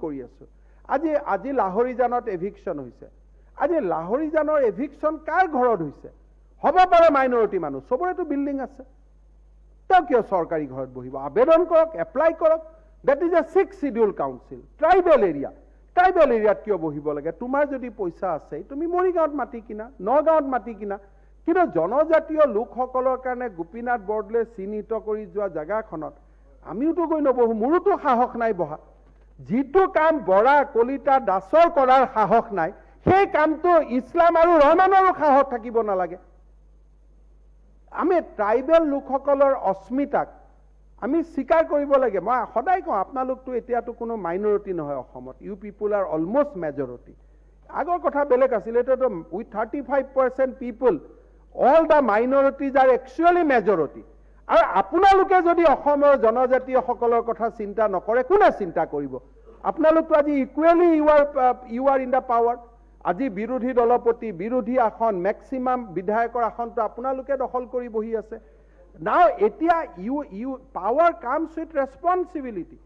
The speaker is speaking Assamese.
কৰি আছো আজি লাহৰীজানত এভিকশন হৈছে আজি লাহৰীজানৰ এভিকশন কাৰ ঘৰত হৈছে হ'ব পাৰে মাইনৰিটি মানুহ সবৰেতো বিল্ডিং আছে তেওঁ কিয় চৰকাৰী ঘৰত বহিব আবেদন কৰক এপ্লাই কৰক that is a 6th schedule council tribal এৰিয়াত কিয় বহিব লাগে তোমাৰ যদি পইচা আছে তুমি মৰিগাঁৱত মাটি কিনা নগাঁৱত মাটি কিনা কিন্তু জনজাতীয় লোকসকলৰ কাৰণে গোপীনাথ বৰদলৈ চিহ্নিত কৰি যোৱা জায়গাখনত আমিওতো গৈ নবহো মোৰোতো সাহস নাই বহা যিটো কাম বৰা কলিতা দাসৰ কৰাৰ সাহস নাই সেই কামটো ইছলাম আৰু ৰহমানৰো সাহস থাকিব নালাগে আমি ট্ৰাইবেল লোকসকলৰ অস্মিতাক আমি স্বীকাৰ কৰিব লাগে মই সদায় কওঁ আপোনালোকটো এতিয়াতো কোনো মাইনৰিটি নহয় অসমত you people are almost majority আগৰ কথা বেলেগ আছিল এতিয়াতো with 35% people all the minorities are actually majority আৰু আপোনালোকে যদি অসমৰ জনজাতীয়সকলৰ কথা চিন্তা নকৰে কোনে চিন্তা কৰিব আপোনালোকতো আজি equally you are in the power আজি বিৰোধী দলপতি বিৰোধী আসন মেক্সিমাম বিধায়কৰ আসনটো আপোনালোকে দখল কৰি বহি আছে Now, etia you power comes with responsibility.